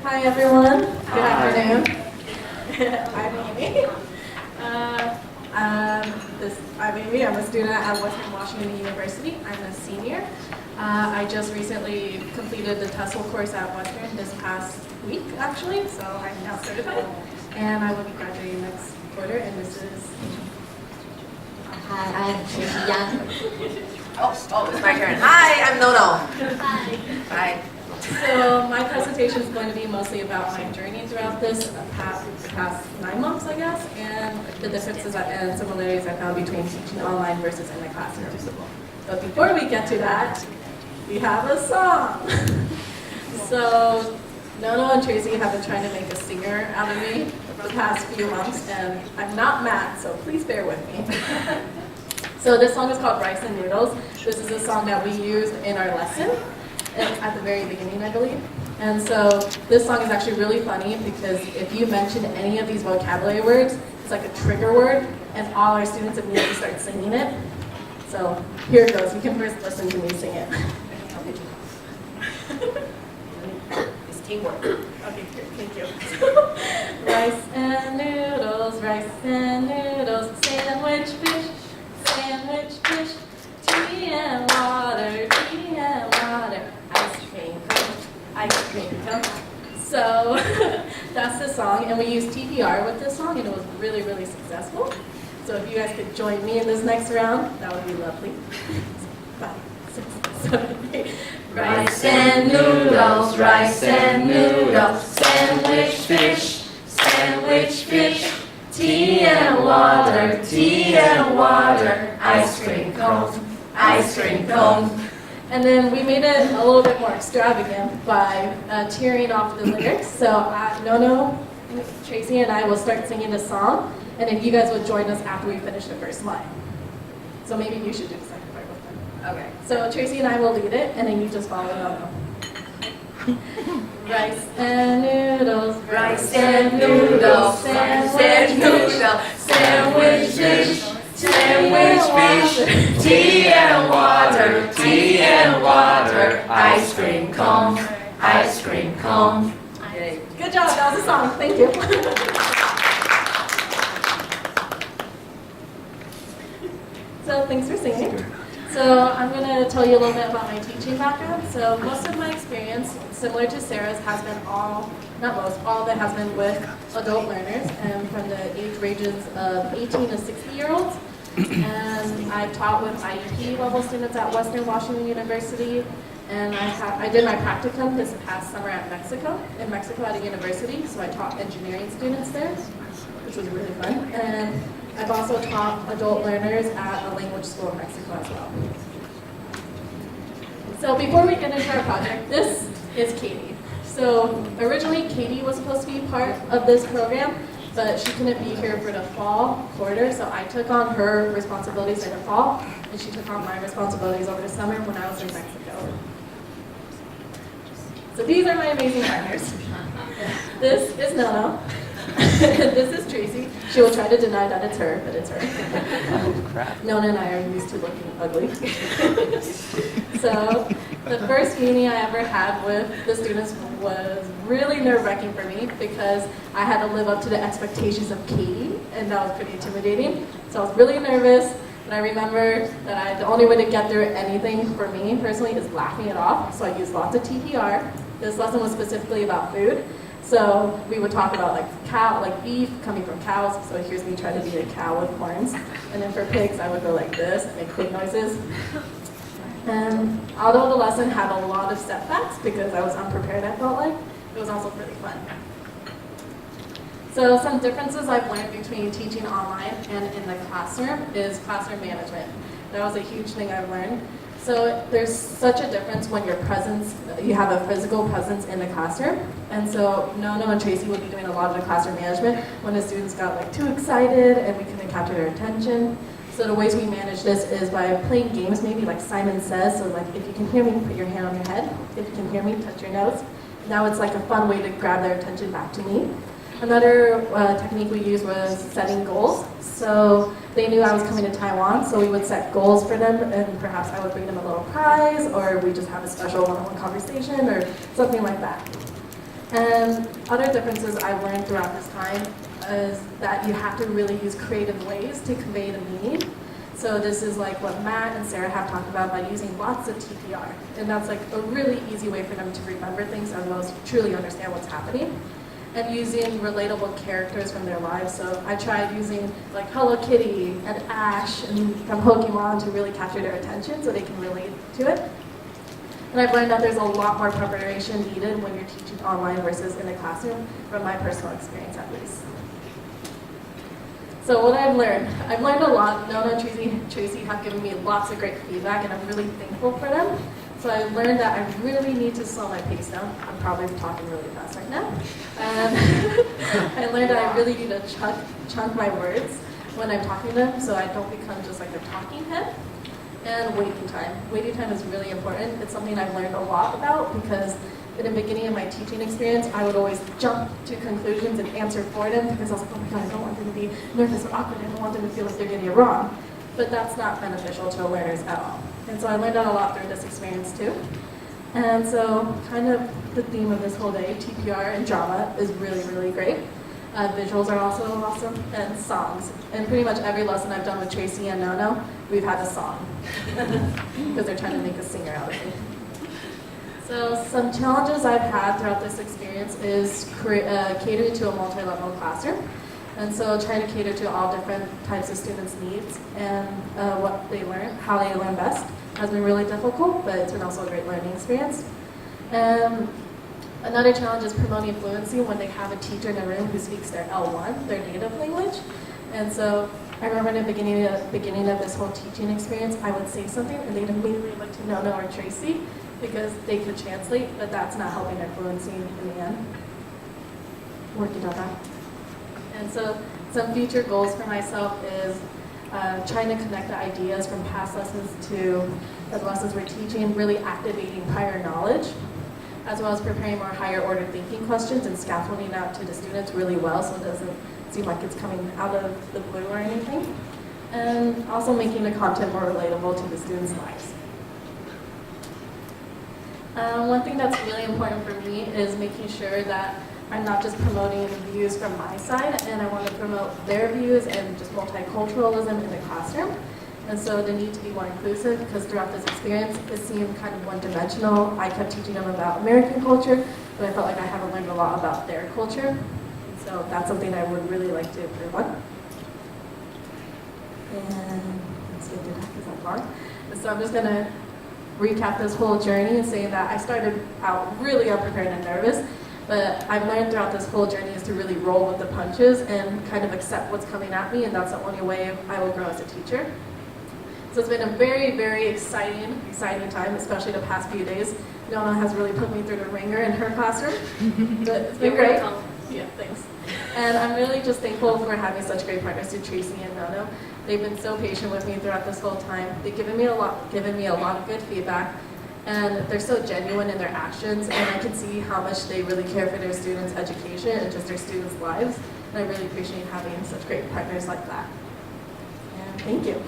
Hi everyone. Good afternoon. I'm Amy. I'm Amy. I'm a student at Western Washington University. I'm a senior. I just recently completed the TESOL course at Western this past week, actually, so I'm now certified. And I will be graduating next quarter, and this is... Hi, I'm Tracy Young. Oh, it's my turn. Hi, I'm Nono. Hi. Hi. So my presentation is going to be mostly about my journey throughout this past 9 months, I guess, and the differences and similarities I found between teaching online versus in the classroom. But before we get to that, we have a song. So Nono and Tracy have been trying to make a singer out of me for the past few months, and I'm not mad, so please bear with me. So this song is called Rice and Noodles. This is a song that we used in our lesson at the very beginning, I believe. And so this song is actually really funny because if you mention any of these vocabulary words, it's like a trigger word, and all our students immediately start singing it. So here it goes. You can first listen to me sing it. It's teamwork. Okay, good. Thank you. Rice and noodles, rice and noodles, sandwich fish, sandwich fish, tea and water, tea and water, ice cream cone. So that's the song, and we used TPR with this song, and it was really, really successful. So if you guys could join me in this next round, that would be lovely. 5, 6, 7, 8. Rice and noodles, rice and noodles, sandwich fish, tea and water, ice cream cone. And then we made it a little bit more extravagant by tearing off the lyrics. So Nono, Tracy, and I will start singing the song, and then you guys will join us after we finish the first line. So maybe you should do the second part with them. Okay. So Tracy and I will lead it, and then you just follow Nono. Rice and noodles, Rice and noodles, sandwich fish, tea and water, ice cream cone. Yay. Good job, that was a song. Thank you. So thanks for singing. So I'm going to tell you a little bit about my teaching background. So most of my experience, similar to Sarah's, has been all of it has been with adult learners, and from the age ranges of 18 to 60-year-olds. And I've taught with IEP level students at Western Washington University, and I did my practicum this past summer in Mexico at a university, so I taught engineering students there, which was really fun. And I've also taught adult learners at a language school in Mexico as well. So before we get into our project, this is Katie. So originally Katie was supposed to be part of this program, but she couldn't be here for the fall quarter, so I took on her responsibilities in the fall, and she took on my responsibilities over the summer when I was in Mexico. So these are my amazing partners. This is Nono. This is Tracy. She will try to deny that it's her, but it's her. Nona and I are used to looking ugly. So the first meeting I ever had with the students was really nerve-wracking for me because I had to live up to the expectations of Katie, and that was pretty intimidating. So I was really nervous, but I remember that the only way to get through anything for me personally is laughing it off. So I used lots of TPR. This lesson was specifically about food. So we would talk about like beef coming from cows. So here's me trying to be a cow with horns. And then for pigs, I would go like this and make pig noises. And although the lesson had a lot of setbacks because I was unprepared, I felt like, it was also pretty fun. So some differences I've learned between teaching online and in the classroom is classroom management. That was a huge thing I've learned. So there's such a difference when you have a physical presence in the classroom. And so Nono and Tracy would be doing a lot of the classroom management when the students got like too excited and we couldn't capture their attention. So the ways we manage this is by playing games, maybe like Simon Says. So like, if you can hear me, put your hand on your head. If you can hear me, touch your nose. Now it's like a fun way to grab their attention back to me. Another technique we used was setting goals. So they knew I was coming to Taiwan, so we would set goals for them, and perhaps I would bring them a little prize, or we just have a special one-on-one conversation, or something like that. And other differences I've learned throughout this time is that you have to really use creative ways to convey the meaning. So this is like what Matt and Sarah have talked about by using lots of TPR. And that's like a really easy way for them to remember things as well as truly understand what's happening. And using relatable characters from their lives. So I tried using like Hello Kitty and Ash and from Pokemon to really capture their attention so they can relate to it. And I've learned that there's a lot more preparation needed when you're teaching online versus in a classroom, from my personal experience at least. So what I've learned a lot. Nona and Tracy have given me lots of great feedback, and I'm really thankful for them. So I learned that I really need to slow my pace down. I'm probably talking really fast right now. And I learned that I really need to chunk my words when I'm talking to them so I don't become just like a talking head. And waiting time. Waiting time is really important. It's something I've learned a lot about because in the beginning of my teaching experience, I would always jump to conclusions and answer for them because I was like, oh my God, I don't want them to be nervous or awkward. I don't want them to feel like they're getting it wrong. But that's not beneficial to learners at all. And so I learned that a lot through this experience too. And so kind of the theme of this whole day, TPR and drama, is really, really great. Visuals are also awesome, and songs. And pretty much every lesson I've done with Tracy and Nono, we've had a song. Because they're trying to make a singer out of me. So some challenges I've had throughout this experience is catering to a multi-level classroom. And so trying to cater to all different types of students' needs and what they learn, how they learn best has been really difficult, but it's been also a great learning experience. Another challenge is promoting fluency when they have a teacher in the room who speaks their L1, their native language. And so I remember in the beginning of this whole teaching experience, I would say something and they'd immediately look to Nono or Tracy because they could translate, but that's not helping their fluency in the end. Working on that. And so some future goals for myself is trying to connect the ideas from past lessons to the lessons we're teaching, really activating prior knowledge, as well as preparing more higher order thinking questions and scaffolding out to the students really well so it doesn't seem like it's coming out of the blue or anything. And also making the content more relatable to the students' lives. One thing that's really important for me is making sure that I'm not just promoting views from my side, and I want to promote their views and just multiculturalism in the classroom. And so the need to be more inclusive, because throughout this experience, it seemed kind of one-dimensional. I kept teaching them about American culture, but I felt like I haven't learned a lot about their culture. And so that's something I would really like to improve on. And let's get through that because I'm long. And so I'm just going to recap this whole journey and say that I started out really unprepared and nervous, but I've learned throughout this whole journey is to really roll with the punches and kind of accept what's coming at me, and that's the only way I will grow as a teacher. So it's been a very, very exciting time, especially the past few days. Nona has really put me through the ringer in her classroom. But it's been great. Yeah, thanks. And I'm really just thankful for having such great partners to Tracy and Nono. They've been so patient with me throughout this whole time. They've given me a lot of good feedback, and they're so genuine in their actions, and I can see how much they really care for their students' education and just their students' lives. And I really appreciate having such great partners like that. And thank you.